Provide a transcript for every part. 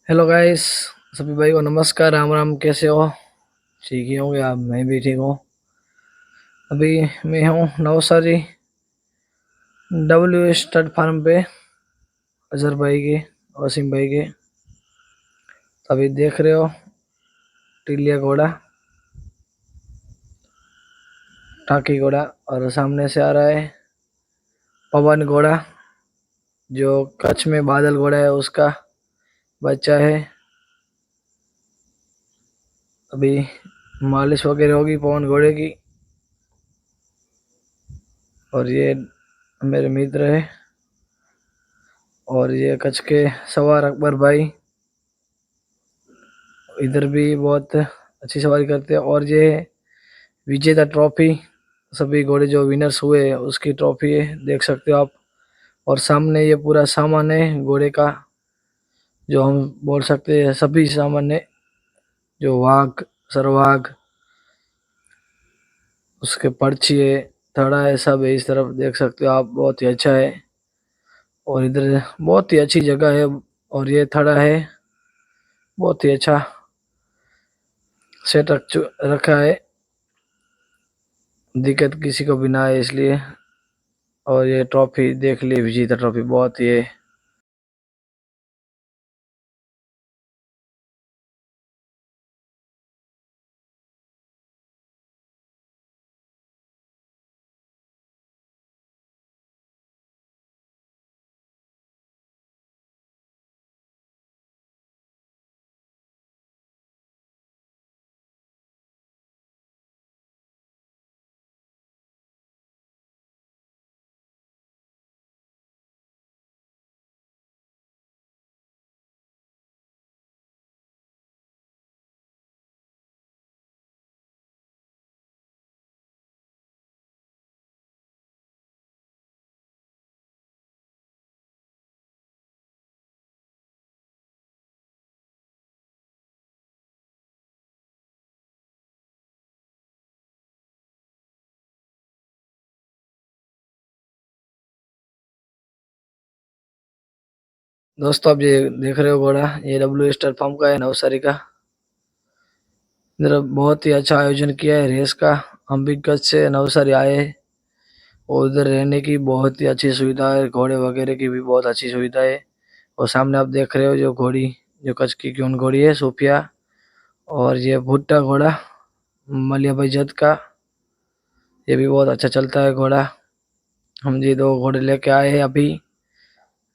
Hello guys. सभी भाई को नमस्कार, राम राम। कैसे हो? ठीक ही होंगे आप? मैं भी ठीक हूँ। अभी मैं हूँ नवसारी डब्ल्यू स्टड फार्म पे, अजहर भाई के, वसीम भाई के। अभी देख रहे हो टीलिया घोड़ा, टाकी घोड़ा, और सामने से आ रहा है पवन घोड़ा, जो कच्छ में बादल घोड़ा है उसका बच्चा है। अभी मालिश वगैरह होगी पवन घोड़े की। और ये मेरे मित्र है, और ये कच्छ के सवार अकबर भाई इधर भी बहुत अच्छी सवारी करते हैं। और ये विजेता ट्रॉफी, सभी घोड़े जो विनर्स हुए उसकी ट्रॉफी है, देख सकते हो आप। और सामने ये पूरा सामान है घोड़े का, जो हम बोल सकते हैं सभी सामान है, जो वाघ, सरवाघ, उसके पर्ची है, थड़ा है, सब है। इस तरफ देख सकते हो आप, बहुत ही अच्छा है। और इधर बहुत ही अच्छी जगह है। और ये थड़ा है, बहुत ही अच्छा सेट रखा है, दिक्कत किसी को भी ना है इसलिए। और ये ट्रॉफी देख ली, विजेता ट्रॉफी, बहुत ही है। दोस्तों आप ये देख रहे हो घोड़ा, ये डब्ल्यू स्टार फार्म का है, नवसारी का। इधर बहुत ही अच्छा आयोजन किया है रेस का। हम भी कच्छ से नवसारी आए, और उधर रहने की बहुत ही अच्छी सुविधा है, घोड़े वगैरह की भी बहुत अच्छी सुविधा है। और सामने आप देख रहे हो जो घोड़ी, जो कच्छ की क्यून घोड़ी है, सोफिया। और ये भुट्टा घोड़ा मलिया भाई जद का, ये भी बहुत अच्छा चलता है घोड़ा। हम ये दो घोड़े लेके आए हैं अभी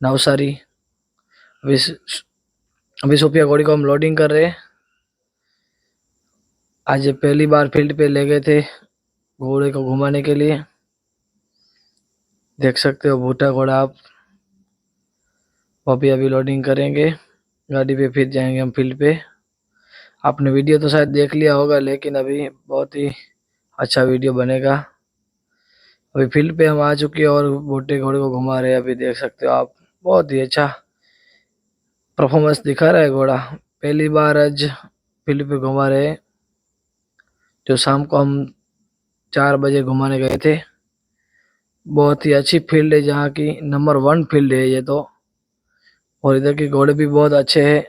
नवसारी। अभी अभी सोफिया घोड़ी को हम लोडिंग कर रहे हैं। आज पहली बार फील्ड पे ले गए थे घोड़े को घुमाने के लिए। देख सकते हो भूटा घोड़ा आप। वो भी अभी लोडिंग करेंगे गाड़ी पे, फिर जाएंगे हम फील्ड पे। आपने वीडियो तो शायद देख लिया होगा, लेकिन अभी बहुत ही अच्छा वीडियो बनेगा। अभी फील्ड पे हम आ चुके हैं और भुट्टे घोड़े को घुमा रहे हैं। अभी देख सकते हो आप, बहुत ही अच्छा परफॉर्मेंस दिखा रहा है घोड़ा। पहली बार आज फील्ड पे घुमा रहे हैं, जो शाम को हम 4 बजे घुमाने गए थे। बहुत ही अच्छी फील्ड है, जहाँ की नंबर 1 फील्ड है ये तो। और इधर के घोड़े भी बहुत अच्छे हैं।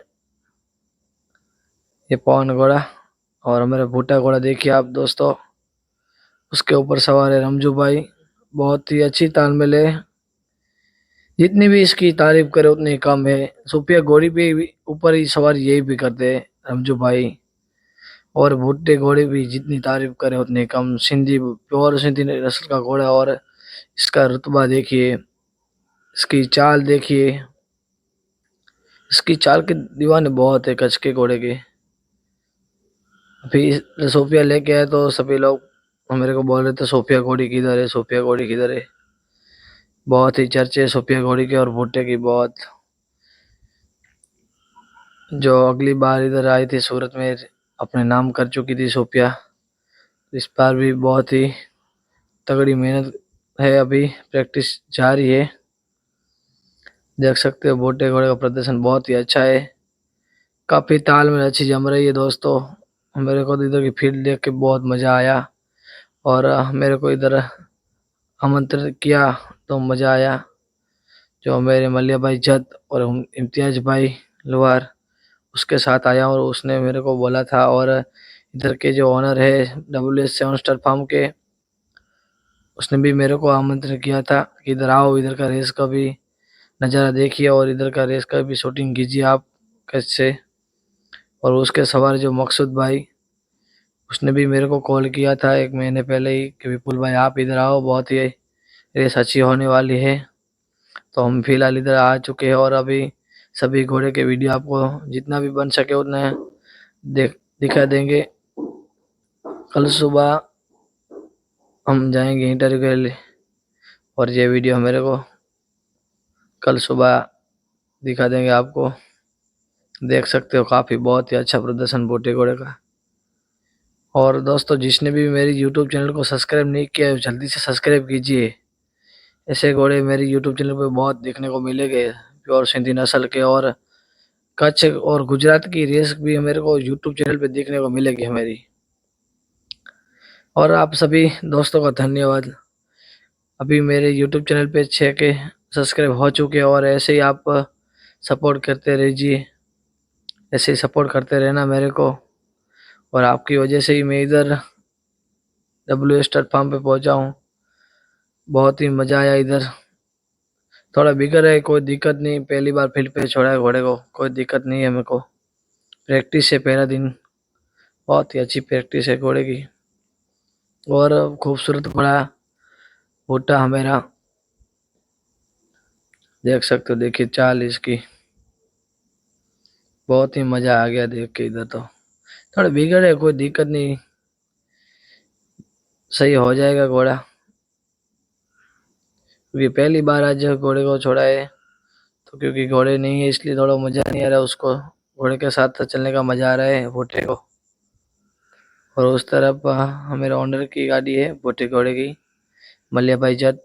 ये पवन घोड़ा और हमारा भूटा घोड़ा देखिए आप दोस्तों, उसके ऊपर सवार है रमजू भाई। बहुत ही अच्छी तालमेल है, जितनी भी इसकी तारीफ करे उतनी कम है। सुपिया घोड़ी पे भी ऊपर ही सवार यही भी करते हैं रमजू भाई। और भुट्टे घोड़े भी जितनी तारीफ करे उतनी कम। सिंधी, प्योर सिंधी नस्ल का घोड़ा। और इसका रुतबा देखिए, इसकी चाल देखिए, इसकी चाल के दीवाने बहुत है कच्छ के घोड़े के। अभी सोफिया लेके आए तो सभी लोग मेरे को बोल रहे थे सोफिया घोड़ी किधर है, सोफिया घोड़ी किधर है। बहुत ही चर्चे सोफिया घोड़ी के और भुट्टे की बहुत। जो अगली बार इधर आई थी सूरत में, अपने नाम कर चुकी थी सोफिया। इस बार भी बहुत ही तगड़ी मेहनत है, अभी प्रैक्टिस जारी है। देख सकते हो भुट्टे घोड़े का प्रदर्शन बहुत ही अच्छा है। काफी तालमेल अच्छी जम रही है दोस्तों। मेरे को तो इधर की फील्ड देख के बहुत मजा आया। और मेरे को इधर आमंत्रित किया तो मजा आया। जो मेरे मलिया भाई जत और इम्तियाज भाई लोहार, उसके साथ आया और उसने मेरे को बोला था। और इधर के जो ओनर है WS7 स्टार फार्म के, उसने भी मेरे को आमंत्रित किया था कि इधर आओ, इधर का रेस का भी नज़ारा देखिए और इधर का रेस का भी शूटिंग कीजिए आप कैसे। और उसके सवार जो मकसूद भाई, उसने भी मेरे को कॉल किया था 1 महीने पहले ही कि विपुल भाई आप इधर आओ, बहुत ही रेस अच्छी होने वाली है। तो हम फिलहाल इधर आ चुके हैं और अभी सभी घोड़े के वीडियो आपको जितना भी बन सके उतना दिखा देंगे। कल सुबह हम जाएंगे इंटरव्यू के लिए और ये वीडियो मेरे को कल सुबह दिखा देंगे आपको। देख सकते हो काफ़ी बहुत ही अच्छा प्रदर्शन बोटे घोड़े का। और दोस्तों, जिसने भी मेरी यूट्यूब चैनल को सब्सक्राइब नहीं किया है जल्दी से सब्सक्राइब कीजिए। ऐसे घोड़े मेरी यूट्यूब चैनल पे बहुत देखने को मिलेंगे, प्योर सिंधी नस्ल के। और कच्छ और गुजरात की रेस भी मेरे को यूट्यूब चैनल पे देखने को मिलेगी हमारी। और आप सभी दोस्तों का धन्यवाद। अभी मेरे यूट्यूब चैनल पे 6 के सब्सक्राइब हो चुके हैं और ऐसे ही आप सपोर्ट करते रहिए, ऐसे ही सपोर्ट करते रहना मेरे को। और आपकी वजह से ही मैं इधर WS स्टार फार्म पे पहुंचा हूँ। बहुत ही मज़ा आया इधर। थोड़ा बिगड़ है, कोई दिक्कत नहीं, पहली बार फील्ड पे छोड़ा है घोड़े को, कोई दिक्कत नहीं है मेरे को। प्रैक्टिस है पहला दिन, बहुत ही अच्छी प्रैक्टिस है घोड़े की। और खूबसूरत घोड़ा भुट्टा हमेरा, देख सकते हो, देखिए चाल इसकी, बहुत ही मज़ा आ गया देख के इधर। तो थोड़ा बिगड़ है, कोई दिक्कत नहीं, सही हो जाएगा घोड़ा। क्योंकि पहली बार आज घोड़े को छोड़ा है, तो क्योंकि घोड़े नहीं है इसलिए थोड़ा मज़ा नहीं आ रहा उसको। घोड़े के साथ चलने का मज़ा आ रहा है भुट्टे को। और उस तरफ मेरे ओनर की गाड़ी है भुट्टे घोड़े की, मलिया भाई जत।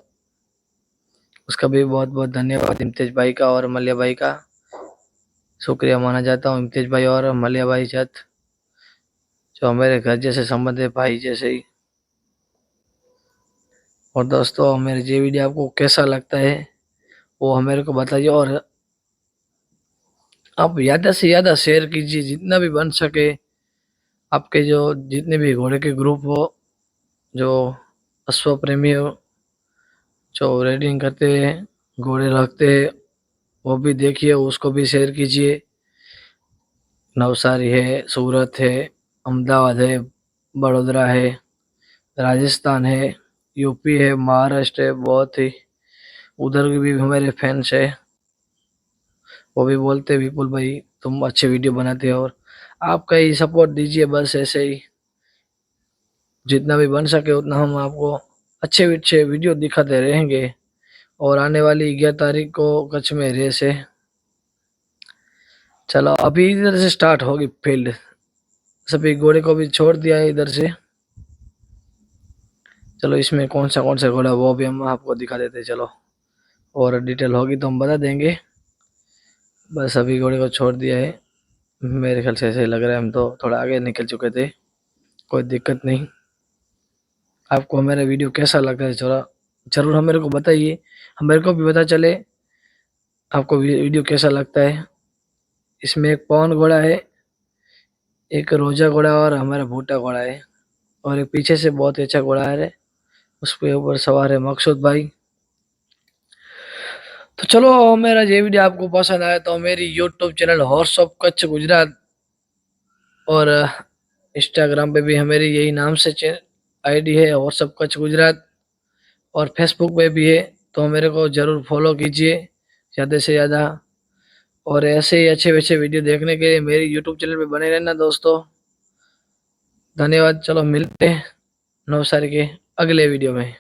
उसका भी बहुत बहुत धन्यवाद इम्तियाज भाई का और मलिया भाई का शुक्रिया माना जाता हूँ। इम्तियाज भाई और मलिया भाई जत जो मेरे घर जैसे संबंध है, भाई जैसे ही। और दोस्तों, मेरे ये वीडियो आपको कैसा लगता है वो हमें को बताइए। और आप ज़्यादा से ज़्यादा शेयर कीजिए जितना भी बन सके। आपके जो जितने भी घोड़े के ग्रुप हो, जो अश्व प्रेमी हो, जो राइडिंग करते हैं, घोड़े रखते हैं, वो भी देखिए, उसको भी शेयर कीजिए। नवसारी है, सूरत है, अहमदाबाद है, बड़ोदरा है, राजस्थान है, यूपी है, महाराष्ट्र है, बहुत ही उधर के भी हमारे फैंस है। वो भी बोलते विपुल भाई तुम अच्छे वीडियो बनाते हो। और आपका ही सपोर्ट दीजिए बस, ऐसे ही जितना भी बन सके उतना हम आपको अच्छे अच्छे वीडियो दिखाते रहेंगे। और आने वाली 11 तारीख को कच्छ में रेस है। चलो अभी इधर से स्टार्ट होगी फील्ड, सभी घोड़े को भी छोड़ दिया है इधर से। चलो इसमें कौन सा घोड़ा वो भी हम आपको दिखा देते हैं। चलो और डिटेल होगी तो हम बता देंगे। बस अभी घोड़े को छोड़ दिया है, मेरे ख्याल से ऐसे ही लग रहा है, हम तो थोड़ा आगे निकल चुके थे, कोई दिक्कत नहीं। आपको मेरा वीडियो कैसा लगा है थोड़ा ज़रूर मेरे को बताइए, मेरे को भी पता चले आपको वीडियो कैसा लगता है। इसमें एक पवन घोड़ा है, एक रोजा घोड़ा और हमारा भूटा घोड़ा है। और एक पीछे से बहुत ही अच्छा घोड़ा है, उसके ऊपर सवार है मकसूद भाई। तो चलो, मेरा ये वीडियो आपको पसंद आया तो मेरी YouTube channel horse of Kutch Gujarat और इंस्टाग्राम पे भी हमारी यही नाम से आईडी है हॉर्स ऑफ कच्छ गुजरात, और फेसबुक पे भी है। तो मेरे को ज़रूर फॉलो कीजिए ज़्यादा से ज़्यादा। और ऐसे ही अच्छे अच्छे वीडियो देखने के लिए मेरी यूट्यूब चैनल पे बने रहना दोस्तों। धन्यवाद। चलो मिलते हैं नवसारी के अगले वीडियो में।